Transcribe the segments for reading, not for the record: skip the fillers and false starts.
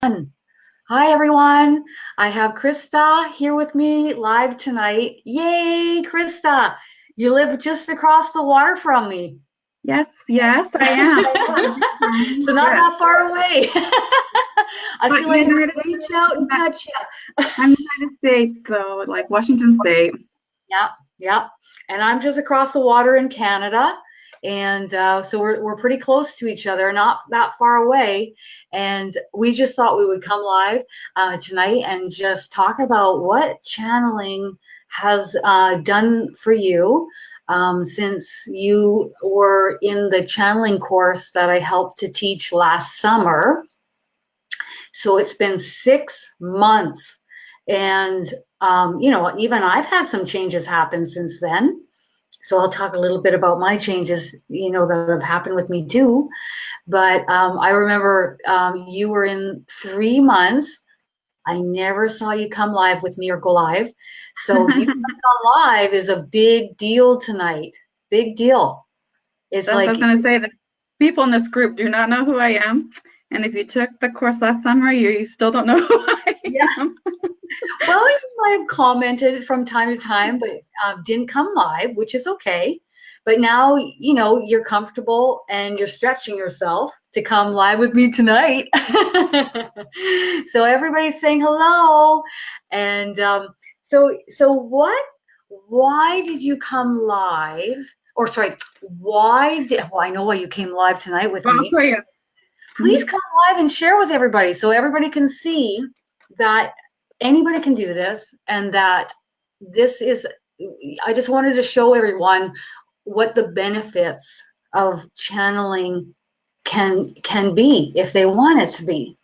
Hi, everyone. I have Krista here with me live tonight. Yay, Krista. You live just across the water from me. Yes, I am. So not that far away. I But feel like I can reach out and touch you. I'm United States, so like Washington State. Yeah. And I'm just across the water in Canada. And so we're pretty close to each other, not that far away. And we just thought we would come live tonight and just talk about what channeling has done for you since you were in the channeling course that I helped to teach last summer. So it's been 6 months. And, even I've had some changes happen since then. So I'll talk a little bit about my changes, that have happened with me too. But I remember you were in 3 months. I never saw you come live with me or go live. So you coming on live is a big deal tonight. Big deal. It's I was going to say that people in this group do not know who I am. And if you took the course last summer, you still don't know who I am. Well, you might have commented from time to time, but didn't come live, which is okay. But now, you're comfortable and you're stretching yourself to come live with me tonight. So everybody's saying hello. And why did you come live? Or sorry, I know why you came live tonight with me. Please come live and share with everybody so everybody can see that anybody can do this, and that I just wanted to show everyone what the benefits of channeling can be if they want it to be.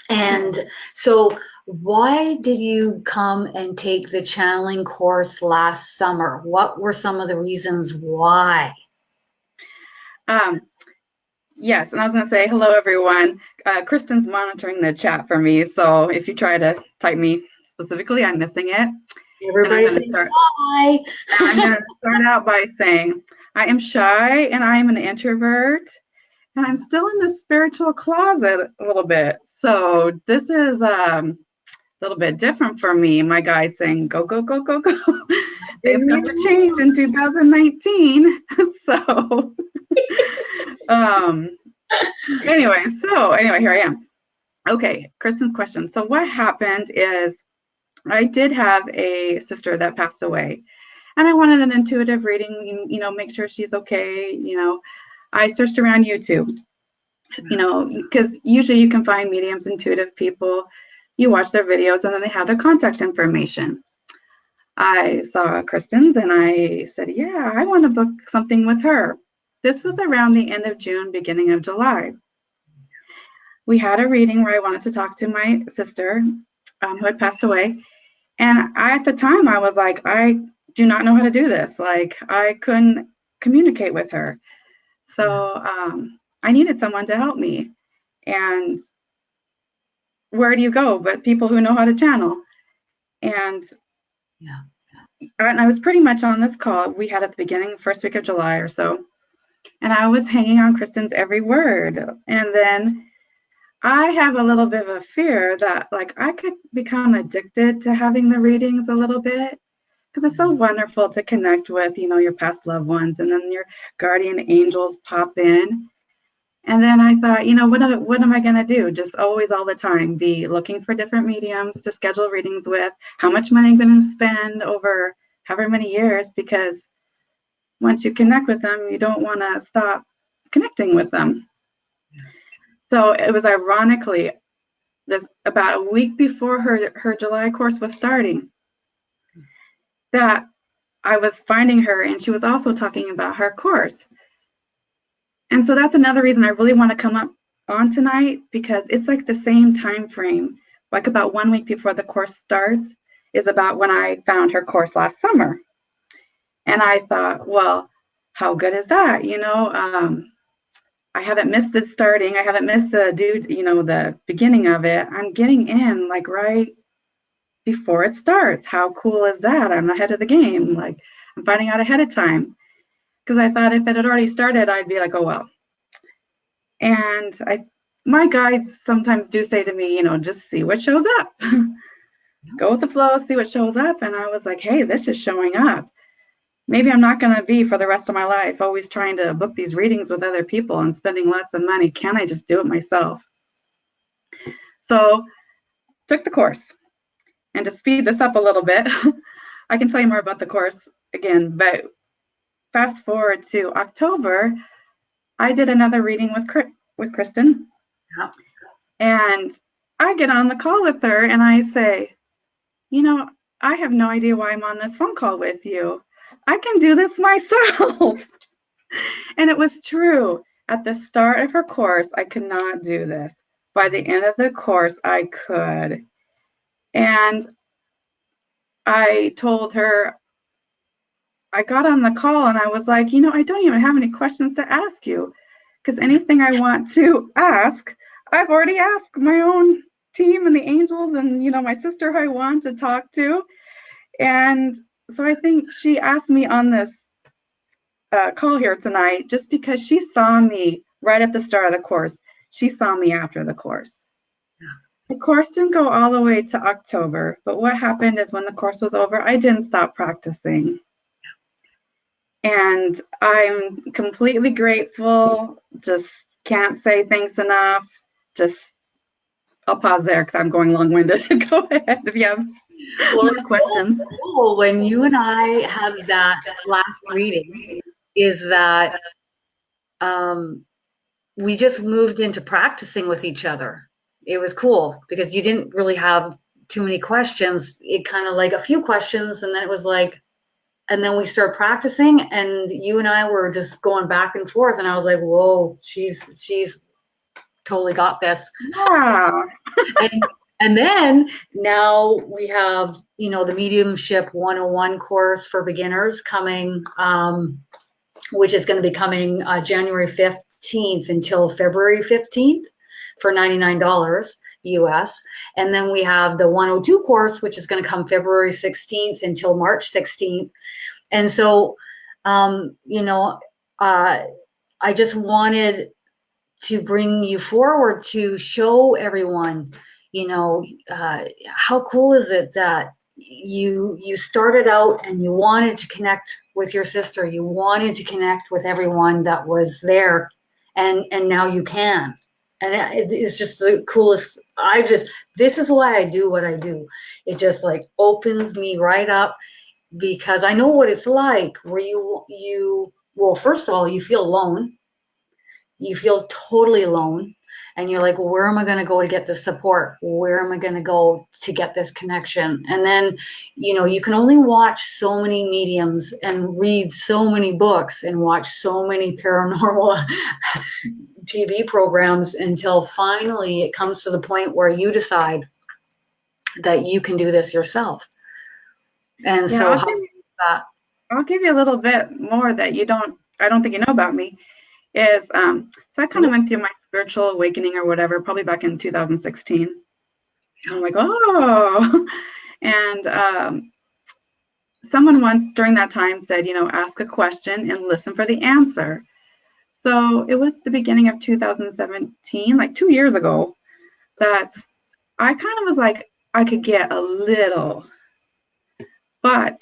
And so why did you come and take the channeling course last summer? What were some of the reasons why? Yes, and I was going to say hello, everyone. Kristen's monitoring the chat for me, so if you try to type me specifically, I'm missing it. Everybody's saying hi. I'm going to start out by saying I am shy and I am an introvert, and I'm still in the spiritual closet a little bit. So this is a little bit different for me. My guide's saying, go, go, go, go, go. Things have to change in 2019. So anyway, here I am. Okay, Kristen's question. So what happened is I did have a sister that passed away, and I wanted an intuitive reading, make sure she's okay. I searched around YouTube, because usually you can find mediums, intuitive people. You watch their videos and then they have their contact information. I saw Kristen's and I said, yeah, I want to book something with her. This was around the end of June, beginning of July. We had a reading where I wanted to talk to my sister who had passed away. And at the time, I was like, I do not know how to do this. Like, I couldn't communicate with her. So I needed someone to help me. And where do you go but people who know how to channel? And I was pretty much on this call we had at the beginning, first week of July or so. And I was hanging on Kristen's every word. And then I have a little bit of a fear that like I could become addicted to having the readings a little bit, because it's so wonderful to connect with, your past loved ones, and then your guardian angels pop in. And then I thought, what am I going to do? Just always, all the time, be looking for different mediums to schedule readings with, how much money I'm going to spend over however many years, because once you connect with them, you don't want to stop connecting with them. So it was ironically this about a week before her July course was starting that I was finding her, and she was also talking about her course. And so that's another reason I really want to come up on tonight, because it's like the same time frame, like about 1 week before the course starts is about when I found her course last summer. And I thought, well, how good is that? I haven't missed the starting. I haven't missed the beginning of it. I'm getting in like right before it starts. How cool is that? I'm ahead of the game. Like, I'm finding out ahead of time. Because I thought if it had already started, I'd be like, oh, well. And I my guides sometimes do say to me, just see what shows up. Go with the flow, see what shows up. And I was like, hey, this is showing up. Maybe I'm not going to be for the rest of my life always trying to book these readings with other people and spending lots of money. Can I just do it myself? So took the course. And to speed this up a little bit, I can tell you more about the course again, but fast forward to October, I did another reading with Kristen. Yeah. And I get on the call with her and I say, I have no idea why I'm on this phone call with you. I can do this myself. And it was true. At the start of her course, I could not do this. By the end of the course, I could. And I told her, I got on the call and I was like, I don't even have any questions to ask you, because anything I want to ask, I've already asked my own team and the angels and, my sister who I want to talk to. And so I think she asked me on this call here tonight just because she saw me right at the start of the course. She saw me after the course. The course didn't go all the way to October, but what happened is when the course was over, I didn't stop practicing. And I'm completely grateful. Just can't say thanks enough. I'll pause there because I'm going long-winded. Go ahead if you have more questions. Cool. When you and I had that last reading, is that we just moved into practicing with each other. It was cool because you didn't really have too many questions. It kind of like a few questions, and then it was like, and then we started practicing, and you and I were just going back and forth, and I was like, whoa, she's totally got this. Yeah. And then now we have, the Mediumship 101 course for beginners coming, which is going to be coming January 15th until February 15th for $99 US. And then we have the 102 course, which is going to come February 16th until March 16th. And so, I just wanted to bring you forward to show everyone, how cool is it that you started out and you wanted to connect with your sister. You wanted to connect with everyone that was there, and now you can. And it's just the coolest. This is why I do what I do. It just like opens me right up, because I know what it's like where well, first of all, you feel alone. You feel totally alone, and you're like, well, where am I going to go to get this support? Where am I going to go to get this connection? And then, you can only watch so many mediums and read so many books and watch so many paranormal TV programs until finally it comes to the point where you decide that you can do this yourself. And yeah, so I'll give you a little bit more that I don't think you know about me. Is so I kind of went through my spiritual awakening or whatever, probably back in 2016. And I'm like, oh, and someone once during that time said, ask a question and listen for the answer. So it was the beginning of 2017, like 2 years ago, that I kind of was like, I could get a little, but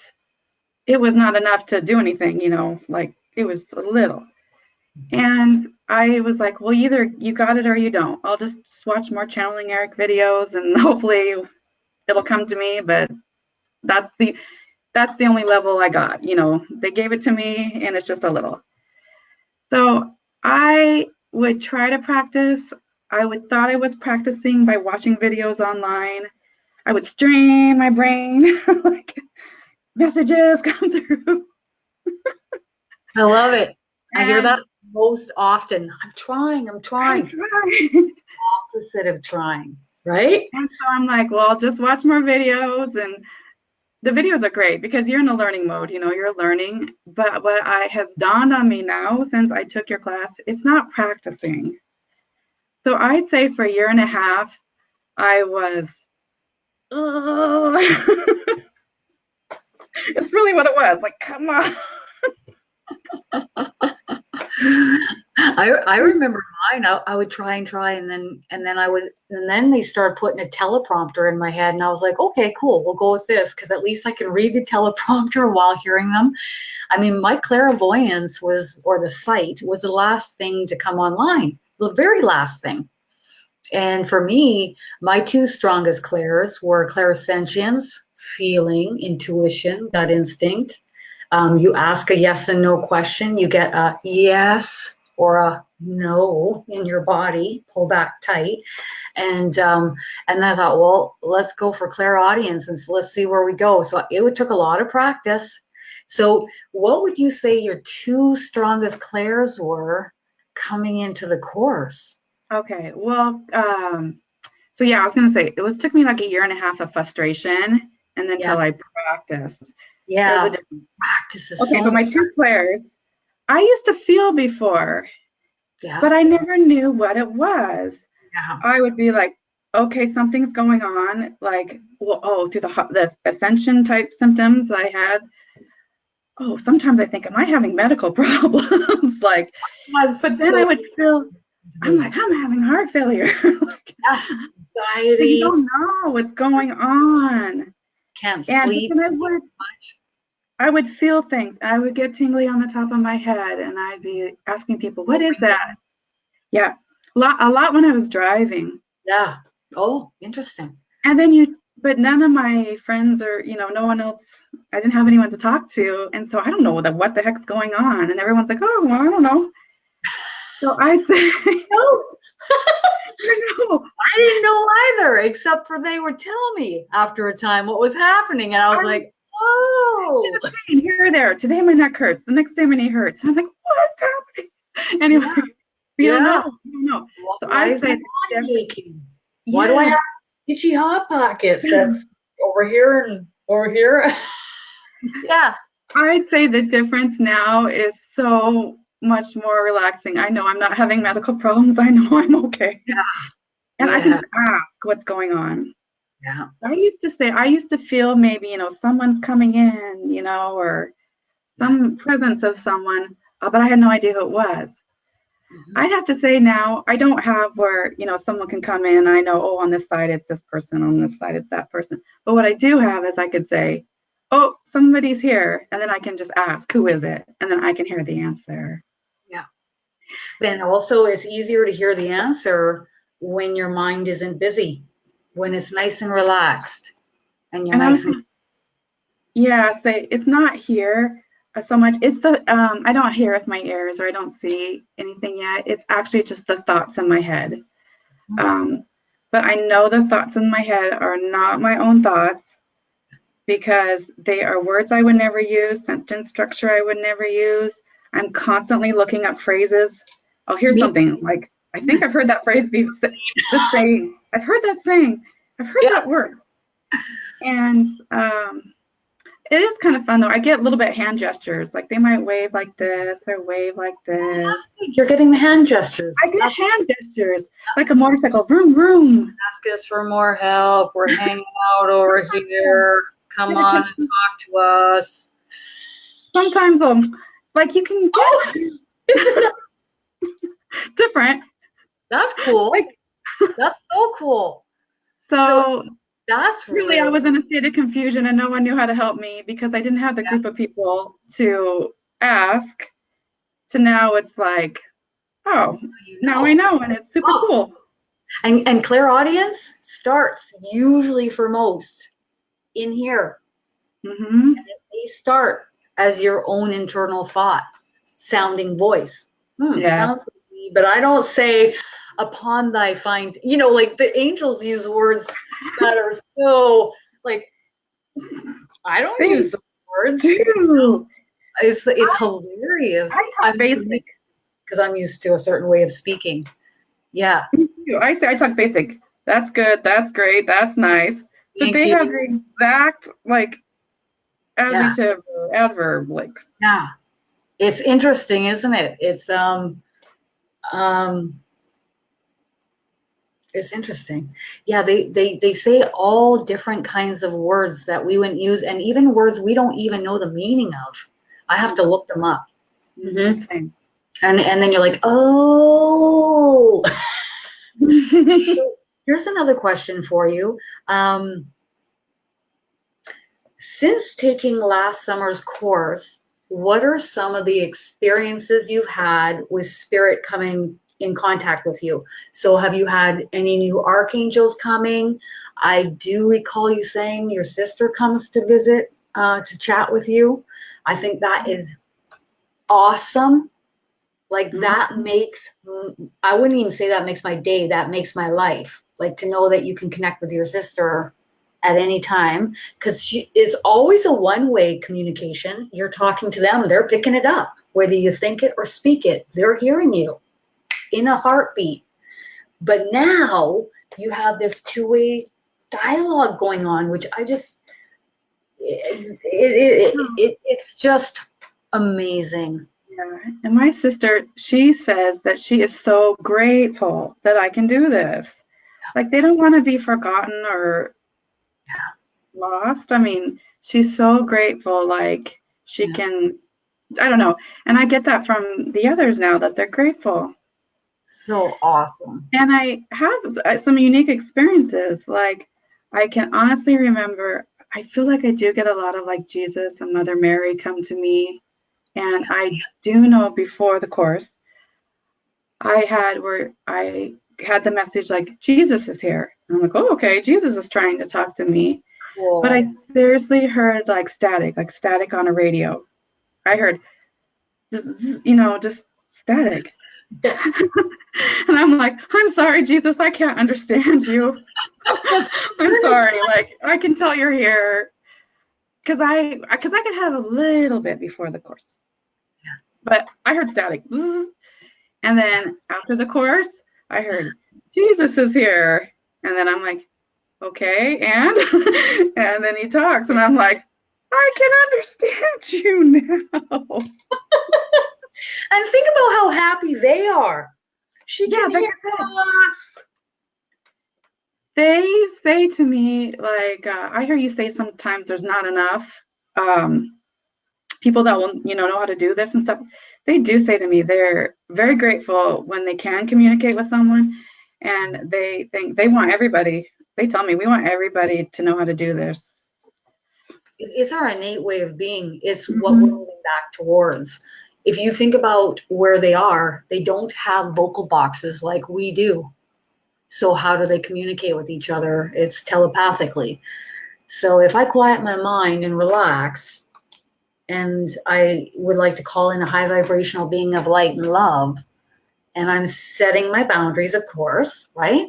it was not enough to do anything, like it was a little. And I was like, well, either you got it or you don't. I'll just watch more channeling Eric videos and hopefully it'll come to me. But that's the only level I got. They gave it to me and it's just a little. So I would try to practice. I thought I was practicing by watching videos online. I would strain my brain, like messages come through. I love it. I hear that most often. I'm trying. Opposite of trying, right? And so I'm like, well, I'll just watch more videos. And the videos are great because you're in a learning mode, you're learning. But what has dawned on me now since I took your class, it's not practicing. So I'd say for a year and a half, I was, it's really what it was. Like, come on. I remember mine. I would try and try, and then they started putting a teleprompter in my head, and I was like, okay, cool, we'll go with this because at least I can read the teleprompter while hearing them. I mean, my clairvoyance or the sight was the last thing to come online, the very last thing. And for me, my two strongest clairs were clairsentience, feeling, intuition, gut instinct. You ask a yes and no question, you get a yes or a no in your body, pull back tight. And I thought, well, let's go for clairaudience and let's see where we go. So it took a lot of practice. So what would you say your two strongest clairs were coming into the course? Okay, well, so yeah, I was gonna say took me like a year and a half of frustration, and then until I practiced. Yeah, practice is okay. So my two clairs, I used to feel before, but I never knew what it was. Yeah. I would be like, okay, something's going on, like, well, through the ascension type symptoms I had. Oh, sometimes I think, am I having medical problems? Like, but then I would feel, I'm like, I'm having heart failure. Like, anxiety. You don't know what's going on. Can't sleep. And I would feel things. I would get tingly on the top of my head, and I'd be asking people, what is that? Yeah, a lot when I was driving. Yeah. Oh, interesting. And then but none of my friends or, no one else, I didn't have anyone to talk to. And so I don't know what the heck's going on. And everyone's like, oh, well, I don't know. So I'd say, no. I didn't know either, except for they would tell me after a time what was happening. And I was like, oh. Here or there. Today my neck hurts. The next day my knee hurts. And I'm like, what's happening? Anyway, you don't know. So I'd say, why do I have itchy hot pockets? That's over here and over here. Yeah. I'd say the difference now is so much more relaxing. I know I'm not having medical problems. I know I'm okay. Yeah. And I can just ask what's going on. Yeah. I used to feel maybe, someone's coming in, or some presence of someone, but I had no idea who it was. Mm-hmm. I'd have to say now, I don't have where, someone can come in. I know, on this side, it's this person. On this side, it's that person. But what I do have is I could say, oh, somebody's here. And then I can just ask, who is it? And then I can hear the answer. Yeah. Then also it's easier to hear the answer when your mind isn't busy, when it's nice and relaxed. And you're say it's not here so much. It's I don't hear with my ears, or I don't see anything yet. It's actually just the thoughts in my head. Mm-hmm. But I know the thoughts in my head are not my own thoughts, because they are words I would never use, sentence structure I would never use. I'm constantly looking up phrases. I'll hear something like, I think I've heard that phrase this saying. I've heard that saying. I've heard that word. And it is kind of fun, though. I get a little bit hand gestures. Like, they might wave like this or wave like this. You're getting the hand gestures. I get hand gestures, like a motorcycle. Vroom, vroom. Ask us for more help. We're hanging out over here. Come on and talk to us. Sometimes like, you can get different. That's cool. That's so cool. So that's really, I was in a state of confusion, and no one knew how to help me because I didn't have the group of people to ask. To now it's like, now I know, and it's super cool. And clairaudience starts usually for most in here. Mm-hmm. And they start as your own internal thought, sounding voice. Sounds like me, but I don't say upon thy find, like the angels use words that are so like, I don't use the words. It's hilarious. I'm basic because I'm used to a certain way of speaking. Yeah. I talk basic. That's good. That's great. That's nice. But they have the exact adjective or adverb, like. Yeah. It's interesting, isn't it? It's interesting. Yeah, they say all different kinds of words that we wouldn't use, and even words we don't even know the meaning of. I have to look them up. Mm-hmm. And then you're like, oh. Here's another question for you. Since taking last summer's course, what are some of the experiences you've had with spirit coming in contact with you? So have you had any new archangels coming? I do recall you saying your sister comes to visit, to chat with you. I think that is awesome. Like that makes, I wouldn't even say that makes my day, that makes my life. Like to know that you can connect with your sister at any time, because she is always a one-way communication. You're talking to them, they're picking it up. Whether you think it or speak it, they're hearing you in a heartbeat. But now you have this two-way dialogue going on, which I just, it's just amazing. Yeah. And my sister, she says that she is so grateful that I can do this. Like they don't want to be forgotten or lost. I mean, she's so grateful, like she can, I don't know. And I get that from the others now, that they're grateful. So awesome. And I have some unique experiences. Like I can honestly remember, I feel like I do get a lot of like Jesus and Mother Mary come to me. And I do know before the course, I had the message like, Jesus is here. And I'm like, oh, okay, Jesus is trying to talk to me. Cool. But I seriously heard like static on a radio. I heard, just static. And I'm like, I'm sorry, Jesus, I can't understand you. I'm sorry. Like, I can tell you're here. Because I could have a little bit before the course. But I heard static. And then after the course, I heard, Jesus is here. And then I'm like, okay, and? And then he talks, and I'm like, I can understand you now. And think about how happy they are. She can hear us. They say to me, like, I hear you say sometimes there's not enough people that will, know how to do this and stuff. They do say to me they're very grateful when they can communicate with someone, and they think they want everybody. They tell me we want everybody to know how to do this. It's our innate way of being. It's what we're moving back towards. If you think about where they are, they don't have vocal boxes like we do. So how do they communicate with each other? It's telepathically. So if I quiet my mind and relax, and I would like to call in a high vibrational being of light and love, and I'm setting my boundaries, of course, right?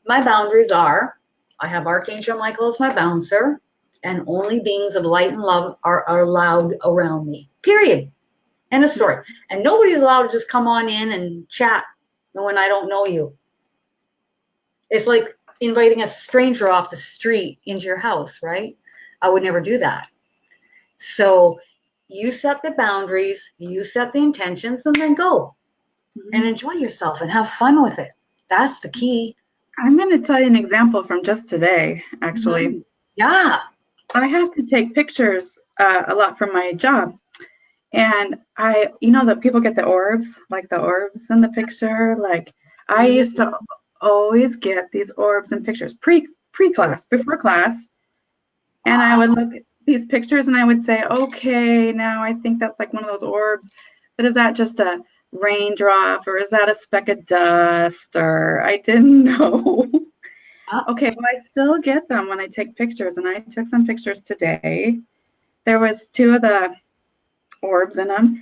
My boundaries are, I have Archangel Michael as my bouncer, and only beings of light and love are allowed around me, period. End of story. And nobody's allowed to just come on in and chat when I don't know you. It's like inviting a stranger off the street into your house, right? I would never do that. So you set the boundaries, you set the intentions, and then go and enjoy yourself and have fun with it. That's the key. I'm going to tell you an example from just today, actually. Yeah. I have to take pictures a lot from my job. And that people get the orbs, like the orbs in the picture. Like I used to always get these orbs and pictures pre-class, before class. And I would look at these pictures and I would say, okay, now I think that's like one of those orbs. But is that just a raindrop, or is that a speck of dust? Or I didn't know. Okay, well, I still get them when I take pictures. And I took some pictures today. There was 2 of the orbs in them.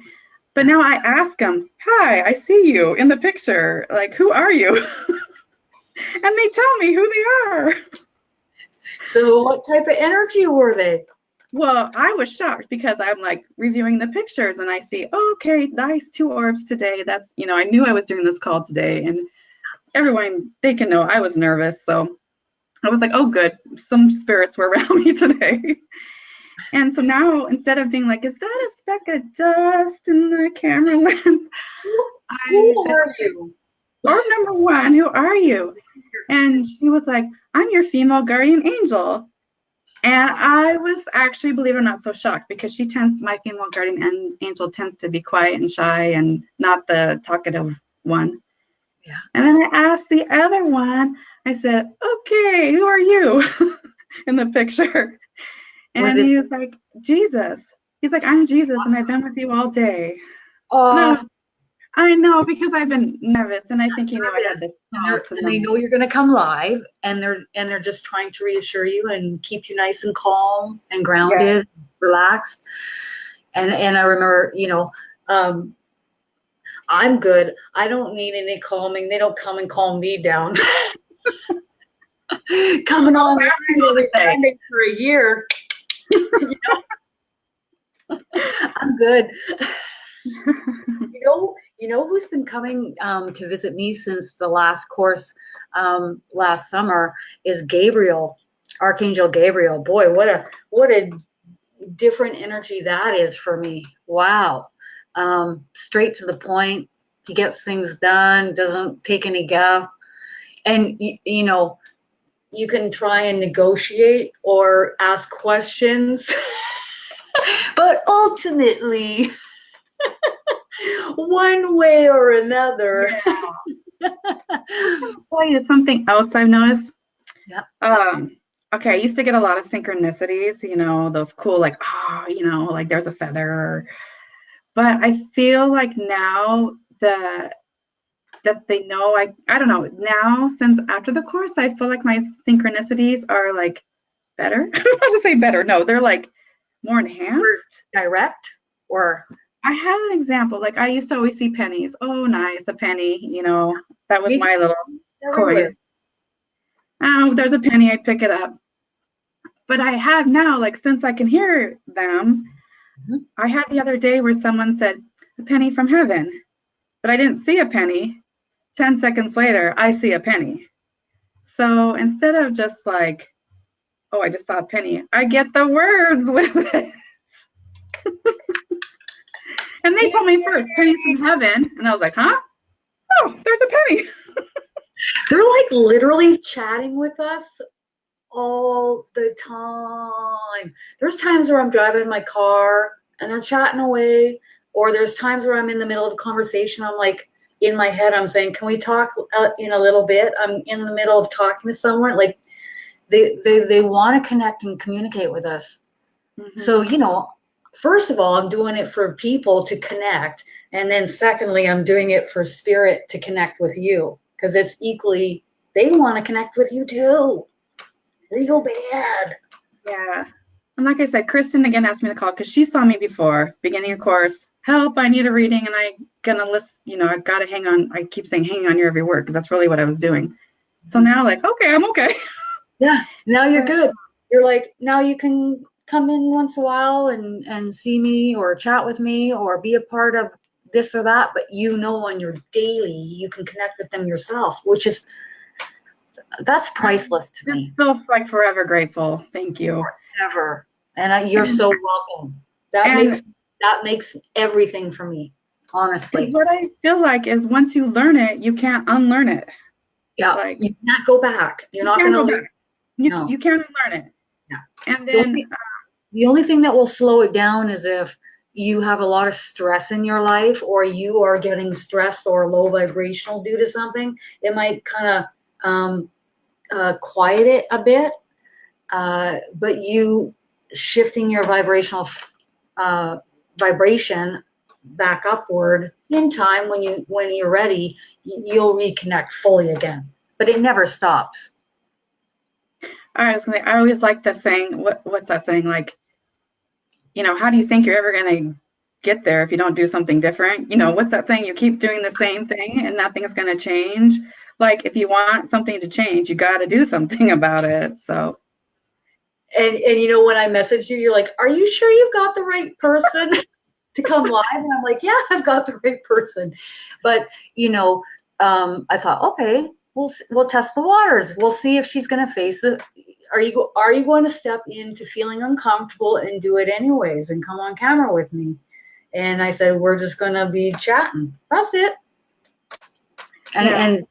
But now I ask them, hi, I see you in the picture. Like, who are you? And they tell me who they are. So what type of energy were they? Well, I was shocked because I'm like reviewing the pictures and I see, okay, nice 2 orbs today. That's, I knew I was doing this call today, and everyone, they can know I was nervous. So I was like, oh, good. Some spirits were around me today. And so now, instead of being like, is that a speck of dust in the camera lens? Who are you? Orb number 1, who are you? And she was like, I'm your female guardian angel. And I was actually, believe it or not, so shocked because my female guardian angel tends to be quiet and shy and not the talkative one. Yeah. And then I asked the other one, I said, okay, who are you in the picture? And he was like, Jesus. He's like, I'm Jesus, and I've been with you all day. Oh, I know, because I've been nervous, and I think he knew I had the thoughts. and they know you're going to come live, and they're just trying to reassure you and keep you nice and calm and grounded, relaxed. And I remember, I'm good. I don't need any calming. They don't come and calm me down. Coming on every Sunday for a year. I'm good. You know who's been coming to visit me since the last course last summer is Gabriel, Archangel Gabriel. Boy, what a different energy that is for me. Wow. Straight to the point. He gets things done, doesn't take any guff. And you can try and negotiate or ask questions, but ultimately, one way or another. I'll tell you something else I've noticed. Yeah. Okay, I used to get a lot of synchronicities, those cool, like there's a feather. But I feel like now that they know, I don't know, now since after the course, I feel like my synchronicities are like better. I don't want to say better. No, they're like more enhanced. Direct or? I have an example. Like I used to always see pennies. Oh, nice, a penny. That was my little coin. Oh, there's a penny. I'd pick it up. But I have now, like since I can hear them, I had the other day where someone said, a penny from heaven. But I didn't see a penny. 10 seconds later, I see a penny. So instead of just like, oh, I just saw a penny, I get the words with it. And they told me first, pennies from heaven. And I was like, huh? Oh, there's a penny. They're like literally chatting with us all the time. There's times where I'm driving my car and they're chatting away, or there's times where I'm in the middle of a conversation. I'm like, in my head, I'm saying, can we talk in a little bit? I'm in the middle of talking to someone. Like they want to connect and communicate with us. Mm-hmm. So, first of all, I'm doing it for people to connect. And then secondly, I'm doing it for spirit to connect with you, because it's equally, they want to connect with you too. Real bad. Yeah. And like I said, Kristen again asked me to call because she saw me before, beginning of course. Help, I need a reading, and I'm gonna list, I gotta hang on. I keep saying hang on your every word because that's really what I was doing. So now, like, okay, I'm okay. Yeah, now you're good. You're like, now you can come in once in a while and see me or chat with me or be a part of this or that, but on your daily, you can connect with them yourself, that's priceless to me. I'm still like forever grateful. Thank you. Forever. And you're so welcome. That makes everything for me, honestly. What I feel like is once you learn it, you can't unlearn it. Yeah, like, you can't go back. You're not going to learn. You can't unlearn it. Yeah. And then the only thing that will slow it down is if you have a lot of stress in your life, or you are getting stressed or low vibrational due to something. It might kind of quiet it a bit, but you shifting your vibrational vibration back upward in time, when you're ready, you'll reconnect fully again. But it never stops. I always like the saying. What's that saying? Like, how do you think you're ever gonna get there if you don't do something different? What's that saying? You keep doing the same thing and nothing's gonna change. Like, if you want something to change, you got to do something about it. So. And when I messaged you, you're like, are you sure you've got the right person to come live? And I'm like, yeah, I've got the right person. But, I thought, okay, we'll test the waters. We'll see if she's going to face it. Are you going to step into feeling uncomfortable and do it anyways and come on camera with me? And I said, we're just going to be chatting. That's it. And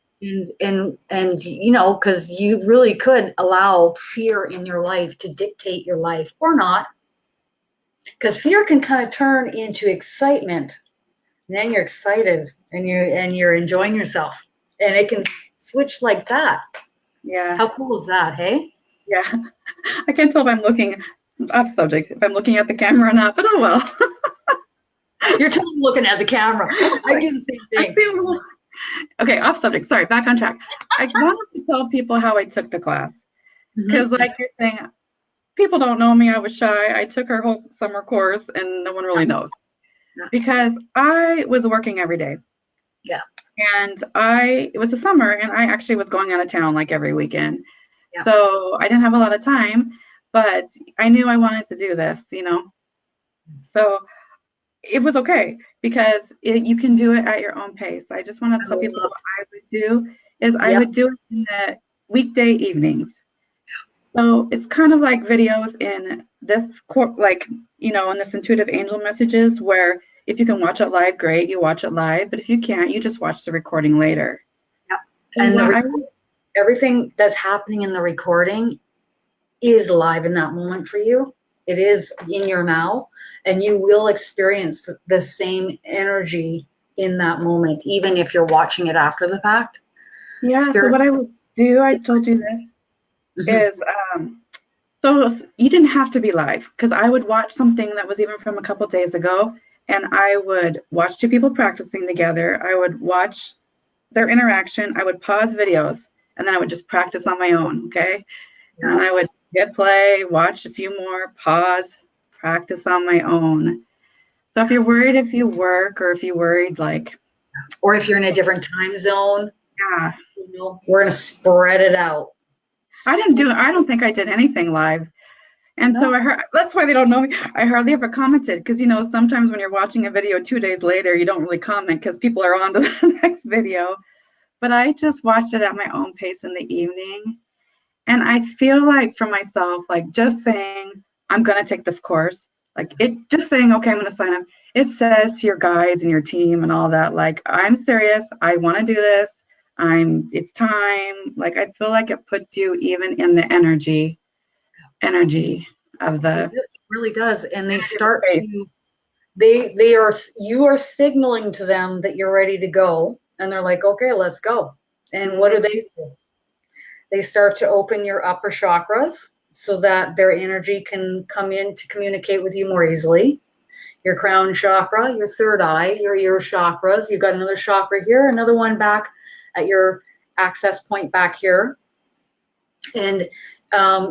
And you know, because you really could allow fear in your life to dictate your life or not, because fear can kind of turn into excitement, and then you're excited and you're enjoying yourself, and it can switch like that. Yeah. How cool is that, hey? Yeah. I can't tell if I'm looking off subject, if I'm looking at the camera or not, but oh well. You're totally looking at the camera. I do the same thing. Okay, off subject. Sorry, back on track. I wanted to tell people how I took the class. Because like you're saying, people don't know me. I was shy. I took our whole summer course and no one really knows. Because I was working every day. Yeah. And it was the summer and I actually was going out of town like every weekend. Yeah. So I didn't have a lot of time, but I knew I wanted to do this, you know. So it was okay because you can do it at your own pace. I just want to tell people what I would do is I would do it in the weekday evenings. So it's kind of like videos in this, like, you know, in this intuitive angel messages where if you can watch it live, great, you watch it live. But if you can't, you just watch the recording later. Yeah. And everything that's happening in the recording is live in that moment for you. It is in your now, and you will experience the same energy in that moment, even if you're watching it after the fact. Yeah, so what I would do, I told you this, is so you didn't have to be live, because I would watch something that was even from a couple days ago, and I would watch two people practicing together. I would watch their interaction. I would pause videos, and then I would just practice on my own, okay? Yeah. And I would hit play, watch a few more, pause, practice on my own. So if you're worried if you work, or if you're worried like, or if you're in a different time zone, yeah, you know, we're gonna spread it out. I don't think I did anything live. And so I heard, that's why they don't know me. I hardly ever commented, because, you know, sometimes when you're watching a video 2 days later, you don't really comment because people are on to the next video. But I just watched it at my own pace in the evening. And I feel like for myself, like just saying, I'm going to take this course, like just saying, okay, I'm going to sign up. It says to your guides and your team and all that, like, I'm serious. I want to do this. It's time. Like, I feel like it puts you even in the energy of the. It really does. And they start to, you are signaling to them that you're ready to go. And they're like, okay, let's go. And what do? They start to open your upper chakras so that their energy can come in to communicate with you more easily. Your crown chakra, your third eye, your ear chakras. You've got another chakra here, another one back at your access point back here. And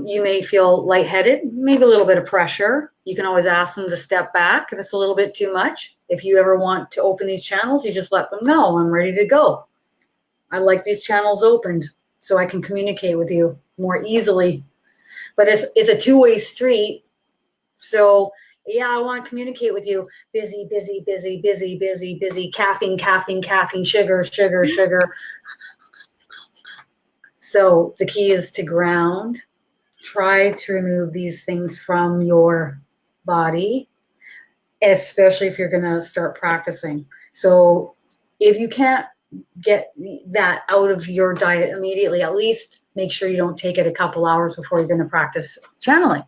you may feel lightheaded, maybe a little bit of pressure. You can always ask them to step back if it's a little bit too much. If you ever want to open these channels, you just let them know, I'm ready to go. I like these channels opened so I can communicate with you more easily. But it's a two-way street. So yeah, I want to communicate with you. Busy, busy, busy, busy, busy, busy. Caffeine, caffeine, caffeine, sugar, sugar, sugar. So the key is to ground. Try to remove these things from your body, especially if you're going to start practicing. So if you can't get that out of your diet immediately, at least make sure you don't take it a couple hours before you're going to practice channeling.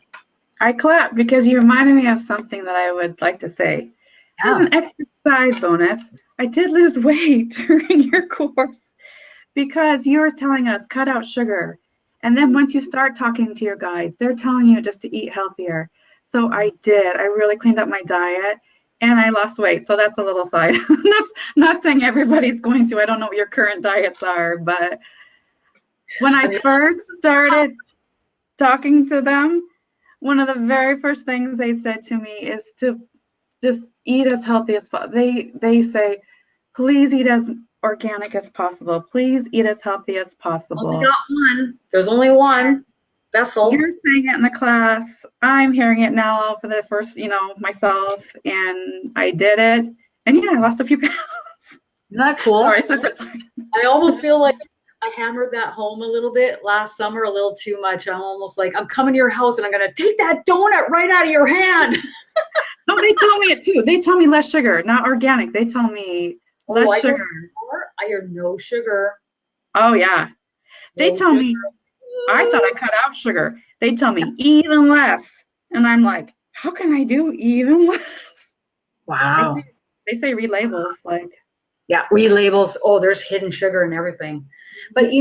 I clap because you reminded me of something that I would like to say. As an exercise bonus, I did lose weight during your course because you were telling us cut out sugar. And then once you start talking to your guides, they're telling you just to eat healthier. So I did. I really cleaned up my diet and I lost weight. So that's a little side. Not saying everybody's going to. I don't know what your current diets are, but when I first started talking to them, one of the very first things they said to me is to just eat as healthy as possible. They say, please eat as organic as possible. Please eat as healthy as possible. Only got one. There's only one vessel. You're saying it in the class. I'm hearing it now for the first, myself, and I did it. And yeah, I lost a few pounds. Isn't that cool? Sorry. I almost feel like I hammered that home a little bit last summer, a little too much. I'm almost like, I'm coming to your house and I'm going to take that donut right out of your hand. No, they tell me it too. They tell me less sugar, not organic. They tell me less sugar. I hear no sugar. Oh yeah. They No tell sugar. me, I thought I cut out sugar. They tell me even less. And I'm like, how can I do even less? They Wow. say, they say read labels, like, Yeah, relabels. Oh, there's hidden sugar and everything. But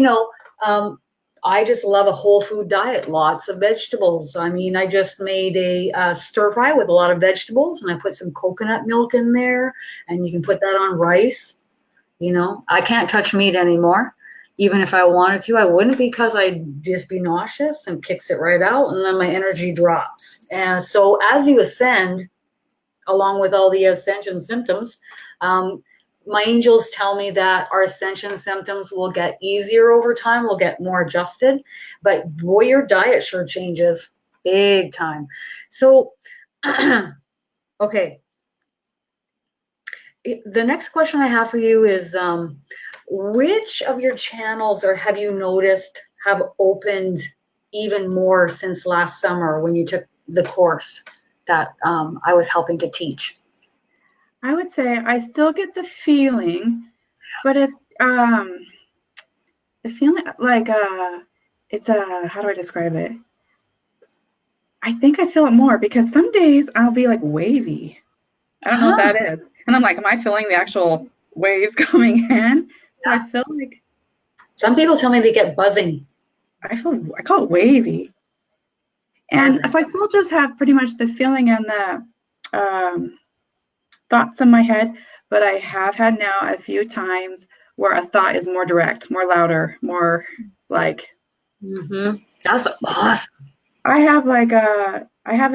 um, I just love a whole food diet, lots of vegetables. I mean, I just made a stir fry with a lot of vegetables, and I put some coconut milk in there, and you can put that on rice. I can't touch meat anymore. Even if I wanted to, I wouldn't, because I'd just be nauseous and kicks it right out, and then my energy drops. And so as you ascend, along with all the ascension symptoms, um, my angels tell me that our ascension symptoms will get easier over time, will get more adjusted, but boy, your diet sure changes big time. So, okay, the next question I have for you is, which of your channels, or have you noticed, have opened even more since last summer when you took the course that I was helping to teach? I would say I still get the feeling, but it's the feeling like it's how do I describe it? I think I feel it more because some days I'll be like wavy. I don't know what Huh? that is. And I'm like, am I feeling the actual waves coming in? So I Yeah. feel like Some people tell me they get buzzing. I call it wavy. And Buzzing. so I still just have pretty much the feeling and the thoughts in my head, but I have had now a few times where a thought is more direct, more louder, more like That's awesome. I have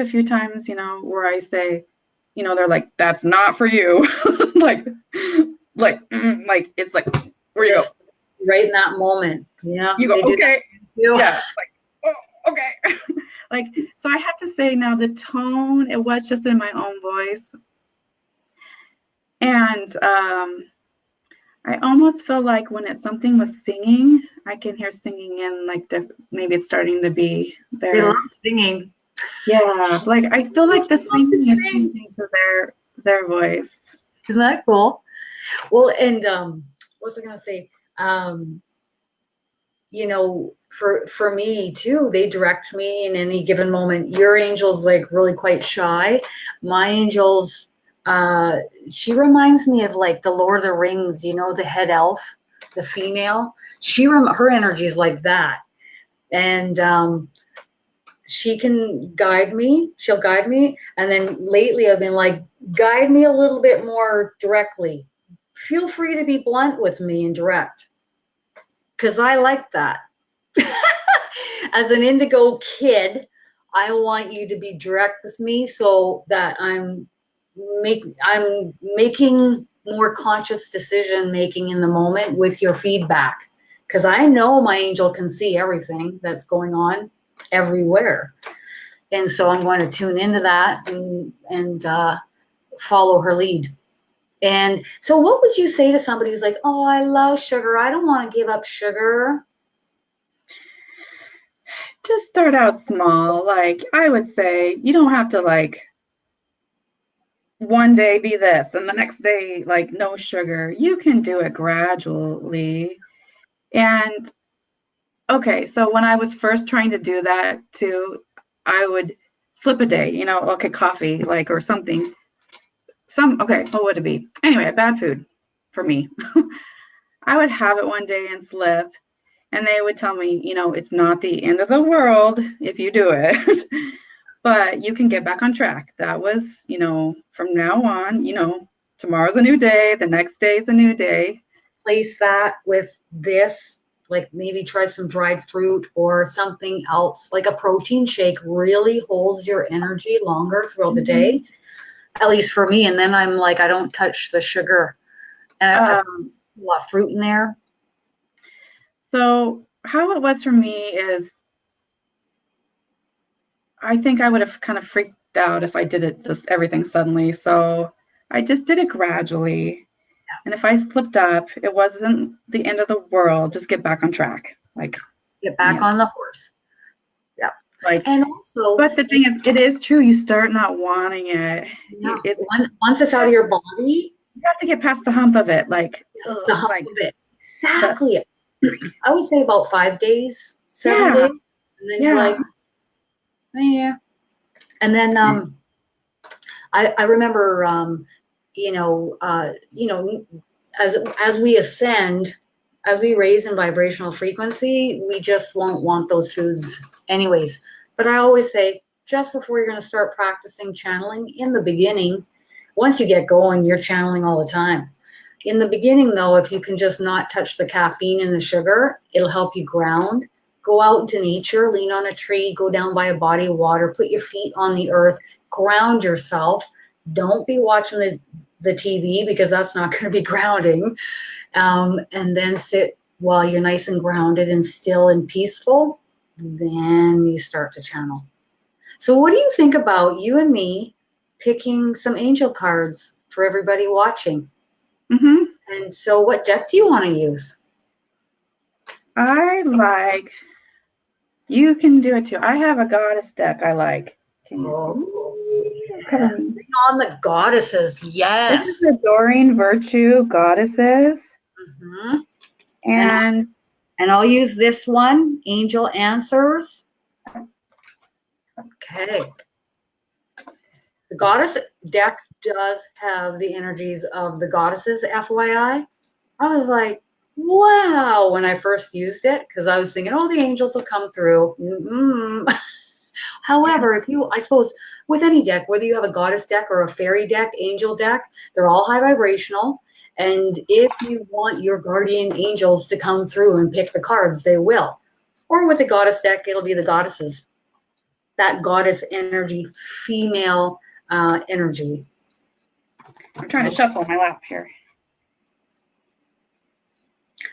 a few times, where I say, they're like, that's not for you. like like it's like, where you go? It's right in that moment. Yeah, You go, they do that okay. too. Yeah. Like, oh, okay. like, so I have to say now the tone, it was just in my own voice. And I almost feel like when it's something with singing, I can hear singing in like maybe it's starting to be They love there. singing. Yeah, like I feel They like the love to singing is sing. changing to their voice. Isn't that cool? Well, and what was I gonna say? For me too, they direct me in any given moment. Your angel's like really quite shy. My angel's she reminds me of like the Lord of the Rings, the head elf, the female. Her energy is like that. And she can guide me. She'll guide me. And then lately I've been like, guide me a little bit more directly. Feel free to be blunt with me and direct, because I like that. As an indigo kid, I want you to be direct with me so that I'm making more conscious decision making in the moment with your feedback, because I know my angel can see everything that's going on everywhere, and so I'm going to tune into that and follow her lead. And so, what would you say to somebody who's like, "Oh, I love sugar. I don't want to give up sugar." Just start out small. Like I would say, you don't have to like one day be this and the next day like no sugar. You can do it gradually. And okay, so when I was first trying to do that too, I would slip a day, okay, coffee, like, or something. Okay, what would it be? Anyway, bad food for me. I would have it one day and slip, and they would tell me, it's not the end of the world if you do it, but you can get back on track. That was, from now on, tomorrow's a new day, the next day is a new day. Place that with this, like maybe try some dried fruit or something else, like a protein shake really holds your energy longer throughout the day, at least for me. And then I'm like, I don't touch the sugar, and I put a lot of fruit in there. So how it was for me is I think I would have kind of freaked out if I did it just everything suddenly. So I just did it gradually. And if I slipped up, it wasn't the end of the world. Just get back on track. Like, Get back on the horse. Yeah. like, And also, but the thing is, it is true. You start not wanting it. once it's out of your body, You have to get past the hump of it. Like, the hump like of it. Exactly. I would say about 5 days, 7 Yeah. days. And then you're like, oh, yeah. And then I remember, as we ascend, as we raise in vibrational frequency, we just won't want those foods anyways. But I always say, just before you're going to start practicing channeling, in the beginning, once you get going, you're channeling all the time. In the beginning, though, if you can just not touch the caffeine and the sugar, it'll help you ground. Go out into nature, lean on a tree, go down by a body of water, put your feet on the earth, ground yourself. Don't be watching the TV, because that's not going to be grounding. And then sit while you're nice and grounded and still and peaceful. Then you start to channel. So what do you think about you and me picking some angel cards for everybody watching? Mm-hmm. And so what deck do you want to use? I like, you can do it too. I have a goddess deck I like. Can you see? Yeah. Bring on the goddesses. Yes. This is Adoring Virtue Goddesses. Mm-hmm. And I'll use this one, Angel Answers. Okay. The goddess deck does have the energies of the goddesses, FYI. I was like, wow, when I first used it, because I was thinking, oh, the angels will come through. Mm-hmm. However, I suppose with any deck, whether you have a goddess deck or a fairy deck, angel deck, they're all high vibrational. And if you want your guardian angels to come through and pick the cards, they will. Or with the goddess deck, it'll be the goddesses. That goddess energy, female energy. I'm trying to shuffle my lap here.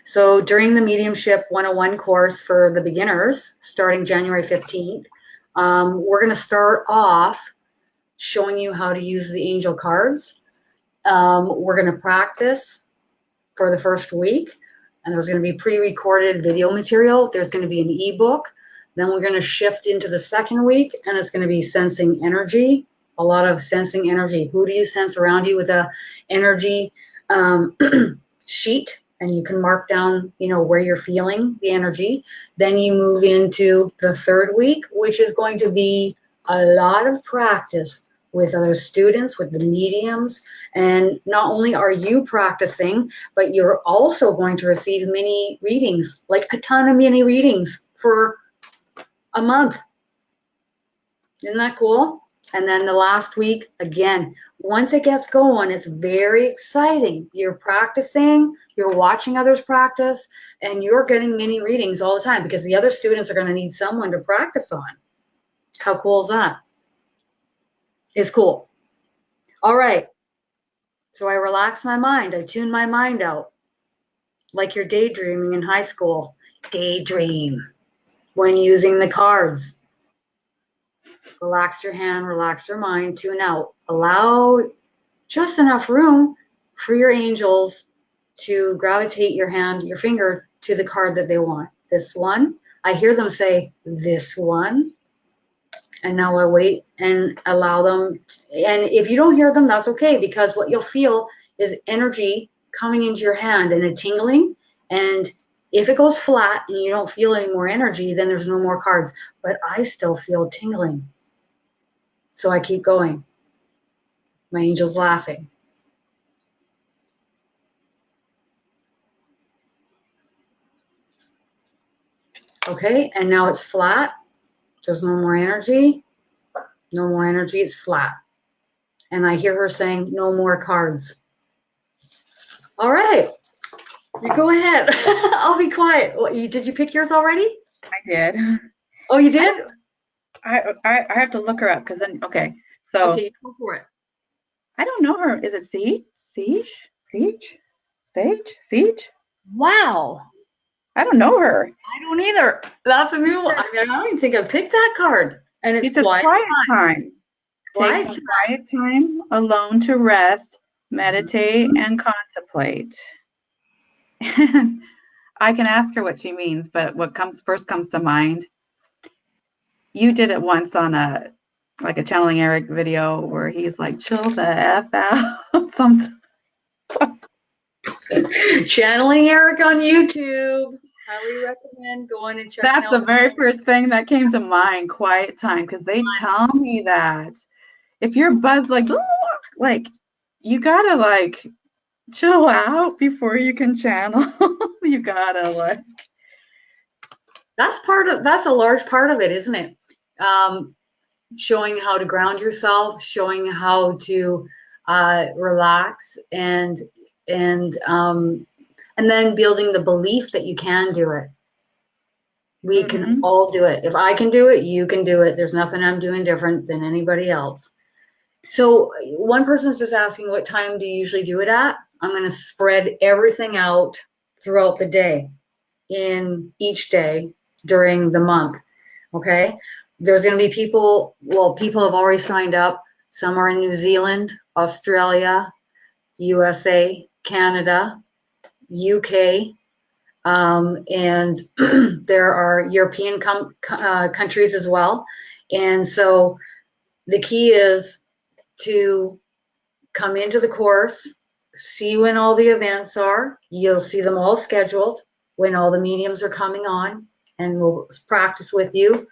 So during the Mediumship 101 course for the beginners, starting January 15th, we're going to start off showing you how to use the angel cards. We're going to practice for the first week, and there's going to be pre-recorded video material. There's going to be an ebook. Then we're going to shift into the second week, and it's going to be sensing energy, a lot of sensing energy. Who do you sense around you with a energy sheet? And you can mark down, where you're feeling the energy. Then you move into the third week, which is going to be a lot of practice with other students, with the mediums. And not only are you practicing, but you're also going to receive mini readings, like a ton of mini readings for a month. Isn't that cool? And then the last week, again, once it gets going, it's very exciting. You're practicing, you're watching others practice, and you're getting mini readings all the time, because the other students are going to need someone to practice on. How cool is that? It's cool. All right. So I relax my mind. I tune my mind out. Like you're daydreaming in high school. Daydream when using the cards. Relax your hand, relax your mind, tune out. Allow just enough room for your angels to gravitate your hand, your finger, to the card that they want. This one. I hear them say, this one. And now I wait and allow them. And if you don't hear them, that's okay, because what you'll feel is energy coming into your hand and a tingling. And if it goes flat and you don't feel any more energy, then there's no more cards. But I still feel tingling. So I keep going. My angel's laughing. Okay, and now it's flat. There's no more energy. No more energy, it's flat. And I hear her saying, no more cards. All right, you go ahead. I'll be quiet. Did you pick yours already? I did. Oh, you did? I have to look her up, because then, okay. So okay, go for it. I don't know her. Is it Siege? Wow. I don't know her. I don't either. That's a new one. I don't even think I picked that card. And it's quiet time. Quiet Take some quiet time alone to rest, meditate, and contemplate. And I can ask her what she means, but what first comes to mind, you did it once on a Channeling Eric video where he's like, chill the F out. Channeling Eric on YouTube. highly recommend going and checking That's out. the very first thing that came to mind, quiet time, because they tell me that if you're buzzed like you gotta like chill out before you can channel. You gotta like That's a large part of it, isn't it? Showing how to ground yourself, showing how to relax, and then building the belief that you can do it. We can all do it. If I can do it, you can do it. There's nothing I'm doing different than anybody else. So one person's just asking, what time do you usually do it at? I'm going to spread everything out throughout the day, in each day during the month. Okay. There's going to be people have already signed up. Some are in New Zealand, Australia, USA, Canada, UK, and there are European countries as well. And so the key is to come into the course, see when all the events are. You'll see them all scheduled when all the mediums are coming on, and we'll practice with you.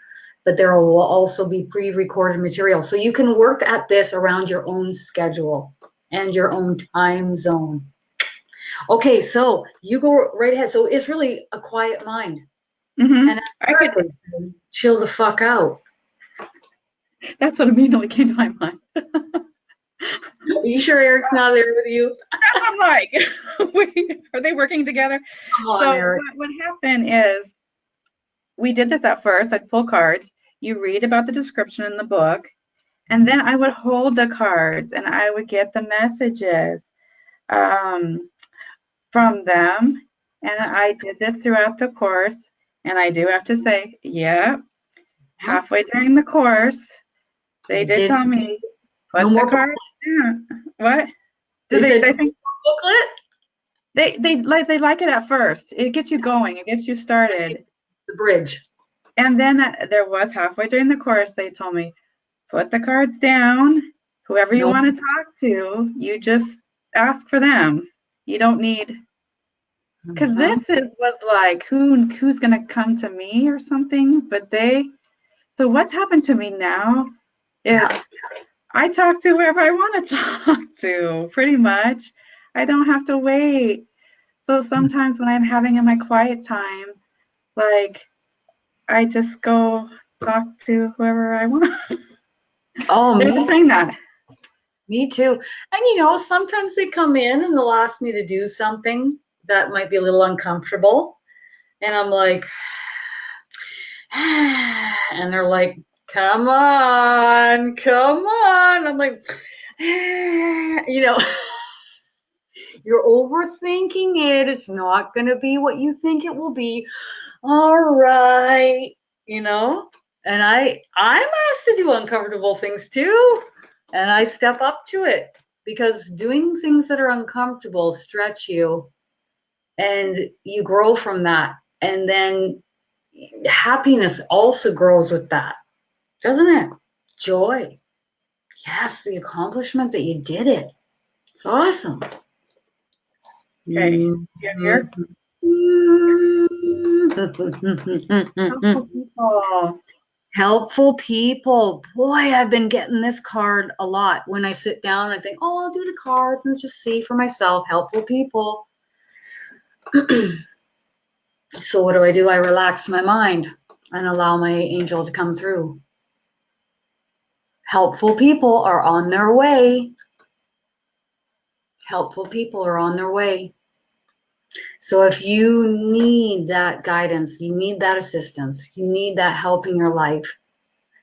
But there will also be pre-recorded material. So you can work at this around your own schedule and your own time zone. Okay, so you go right ahead. So it's really a quiet mind. And I could chill the fuck out. That's what immediately came to my mind. Are you sure Eric's not there with you? I'm like, wait, are they working together? Come on, So Eric. what happened is we did this at first. I'd pull cards. You read about the description in the book, and then I would hold the cards and I would get the messages from them. And I did this throughout the course. And I do have to say, yeah, halfway during the course, they did tell me, put the cards down. What? They think booklet? They like it at first. It gets you going. It gets you started. The bridge. And then there was halfway during the course, they told me, put the cards down. Whoever you want to talk to, you just ask for them. You don't need, because this was like, who's going to come to me or something? But so what's happened to me now is I talk to whoever I want to talk to, pretty much. I don't have to wait. So sometimes when I'm having in my quiet time, like, I just go talk to whoever I want. Oh, they're just saying that. Me too. And sometimes they come in and they'll ask me to do something that might be a little uncomfortable. And I'm like, and they're like, come on. I'm like, you're overthinking it. It's not going to be what you think it will be. All right. And I'm asked to do uncomfortable things too. And I step up to it, because doing things that are uncomfortable stretch you and you grow from that. And then happiness also grows with that, doesn't it? Joy. Yes, the accomplishment that you did it. It's awesome. Okay. Here. Helpful people. Boy, I've been getting this card a lot. When I sit down, I think, I'll do the cards and just see for myself. Helpful people. So what do? I relax my mind and allow my angel to come through. Helpful people are on their way. Helpful people are on their way. So if you need that guidance, you need that assistance, you need that help in your life,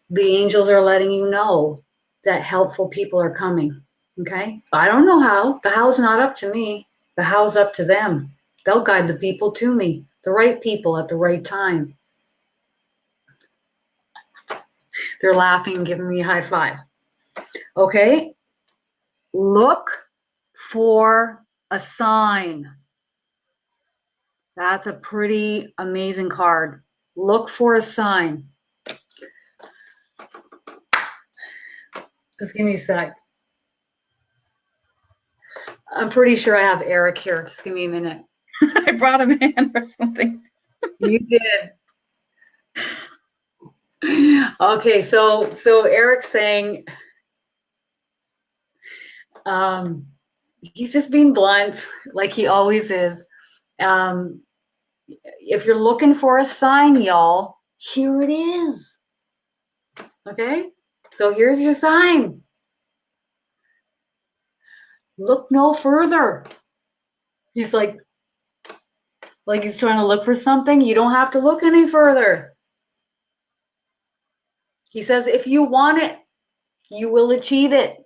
the angels are letting you know that helpful people are coming. Okay? I don't know how. The how's not up to me. The how's up to them. They'll guide the people to me, the right people at the right time. They're laughing and giving me a high five. Okay? Look for a sign. That's a pretty amazing card. Look for a sign. Just give me a sec. I'm pretty sure I have Eric here. Just give me a minute. I brought him in or something. You did. Okay, so Eric's saying, he's just being blunt, like he always is. If you're looking for a sign, y'all, here it is. Okay, so here's your sign. Look no further. He's like he's trying to look for something. You don't have to look any further. He says, if you want it, you will achieve it.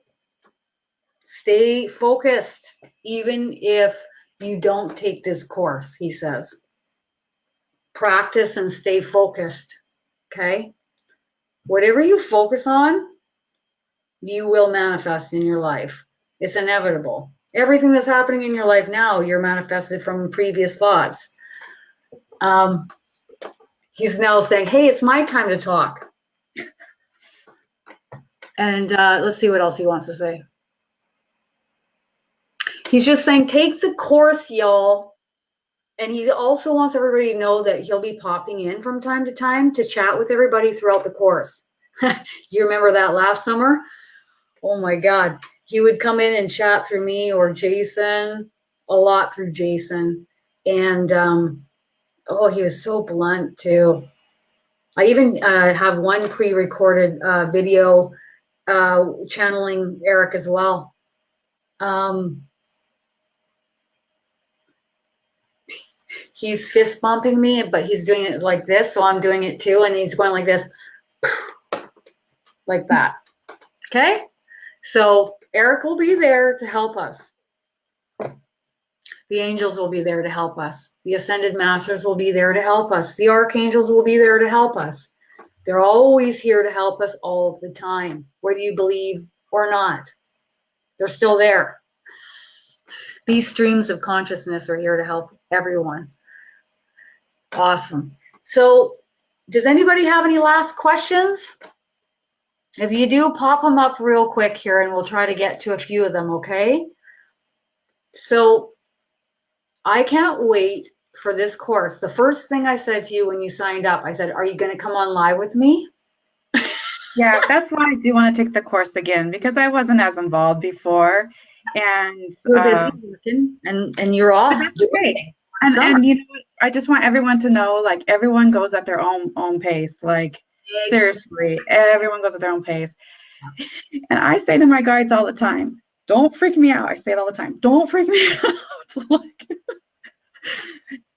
Stay focused, even if you don't take this course, he says. Practice and stay focused, okay? Whatever you focus on, you will manifest in your life. It's inevitable. Everything that's happening in your life now, you're manifested from previous thoughts. He's now saying, hey, it's my time to talk. And let's see what else he wants to say. He's just saying, take the course, y'all. And he also wants everybody to know that he'll be popping in from time to time to chat with everybody throughout the course. You remember that last summer? Oh my God. He would come in and chat through me or Jason, a lot through Jason. And he was so blunt too. I even have one pre-recorded video channeling Eric as well. He's fist bumping me, but he's doing it like this, so I'm doing it too, and he's going like this, like that. Okay? So Eric will be there to help us. The angels will be there to help us. The ascended masters will be there to help us. The archangels will be there to help us. They're always here to help us all the time, whether you believe or not. They're still there. These streams of consciousness are here to help everyone. Awesome. So does anybody have any last questions? If you do, pop them up real quick here and we'll try to get to a few of them, okay? So I can't wait for this course. The first thing I said to you when you signed up, I said, are you going to come on live with me? Yeah, that's why I do want to take the course again, because I wasn't as involved before. And you're busy working and you're off. That's great. And you know what? I just want everyone to know, like, everyone goes at their own pace. Like, seriously, everyone goes at their own pace. And I say to my guides all the time, don't freak me out. I say it all the time. Don't freak me out.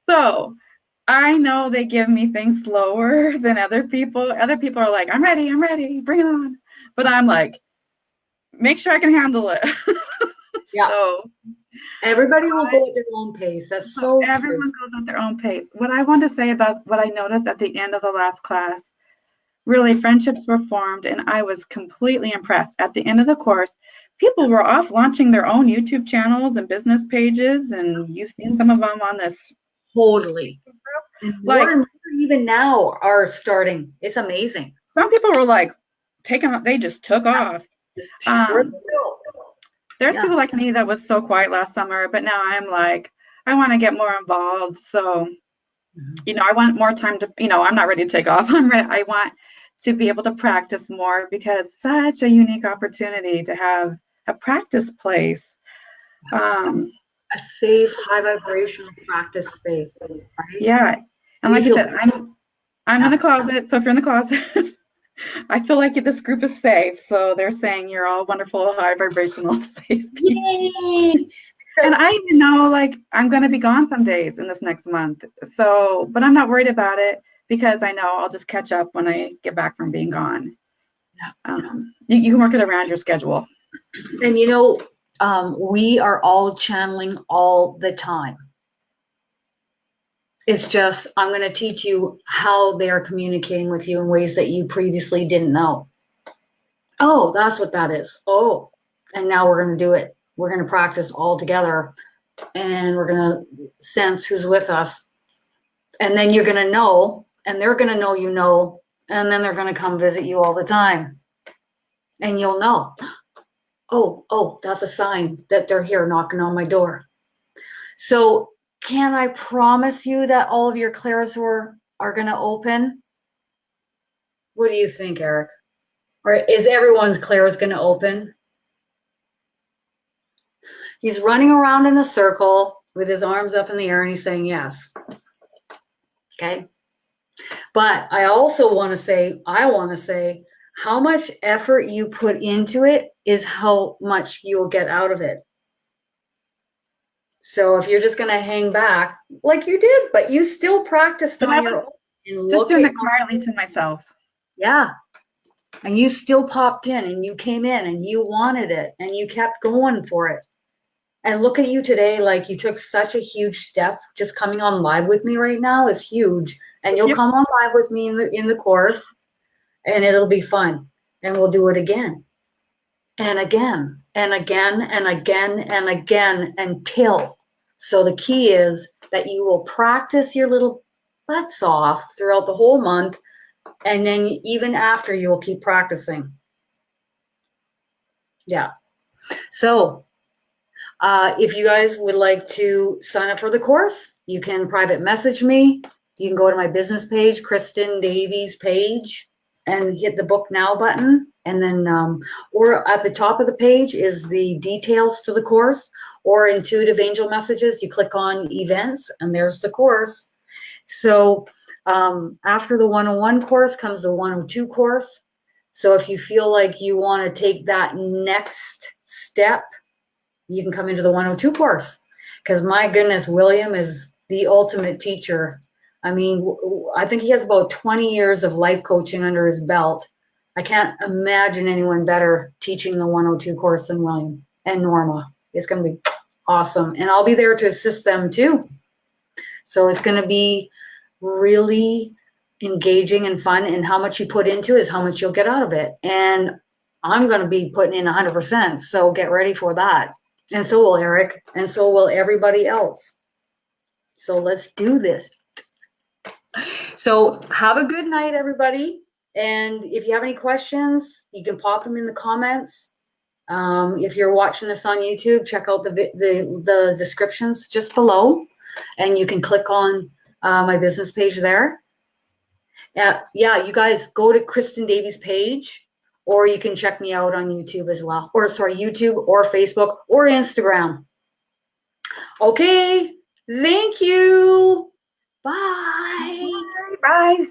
So I know they give me things slower than other people. Other people are like, I'm ready, bring it on. But I'm like, make sure I can handle it. Yeah. So everybody will go at their own pace. That's so everyone goes at their own pace. What I want to say about what I noticed at the end of the last class, really friendships were formed, and I was completely impressed. At the end of the course, people were off launching their own YouTube channels and business pages, and you've seen some of them on this. Totally. Like, more and more even now are starting. It's amazing. Some people were like they just took off. There's people like me that was so quiet last summer, but now I'm like, I want to get more involved. So, I want more time to, I'm not ready to take off. I want to be able to practice more, because such a unique opportunity to have a practice place. A safe, high vibrational practice space. Right? Yeah. And like I said, I'm in the closet. So if you're in the closet, I feel like this group is safe. So they're saying you're all wonderful, high vibrational, safe people. Yay! And I even know, like, I'm going to be gone some days in this next month. So, but I'm not worried about it, because I know I'll just catch up when I get back from being gone. You can work it around your schedule. And we are all channeling all the time. It's just, I'm going to teach you how they're communicating with you in ways that you previously didn't know. Oh, that's what that is. Oh, and now we're going to do it. We're going to practice all together, and we're going to sense who's with us. And then you're going to know, and they're going to know, and then they're going to come visit you all the time. And you'll know. Oh, that's a sign that they're here knocking on my door. So can I promise you that all of your clairs are going to open? What do you think, Eric? Or is everyone's clairs going to open? He's running around in a circle with his arms up in the air and he's saying yes. Okay. But I also want to say, how much effort you put into it is how much you will get out of it. So if you're just going to hang back like you did, but you still practiced on your own. And just doing it quietly to myself. Yeah. And you still popped in and you came in and you wanted it and you kept going for it. And look at you today, like you took such a huge step. Just coming on live with me right now is huge. And you'll come on live with me in the course and it'll be fun. And we'll do it again and again and again and again and again until. So the key is that you will practice your little butts off throughout the whole month. And then even after, you will keep practicing. Yeah. So if you guys would like to sign up for the course, you can private message me. You can go to my business page, Kristen Davies page, and hit the book now button. And then, or at the top of the page is the details to the course, or intuitive angel messages. You click on events and there's the course. So after the 101 course comes the 102 course. So if you feel like you want to take that next step, you can come into the 102 course, because my goodness, William is the ultimate teacher. I mean, I think he has about 20 years of life coaching under his belt. I can't imagine anyone better teaching the 102 course than William and Norma. It's going to be awesome. And I'll be there to assist them too. So it's going to be really engaging and fun. And how much you put into it is how much you'll get out of it. And I'm going to be putting in 100%. So get ready for that. And so will Eric. And so will everybody else. So let's do this. So have a good night, everybody. And if you have any questions, you can pop them in the comments. If you're watching this on YouTube, check out the descriptions just below. And you can click on my business page there. Yeah, you guys go to Kristen Davies' page, or you can check me out on YouTube as well. Or sorry, YouTube or Facebook or Instagram. Okay, thank you. Bye. Bye.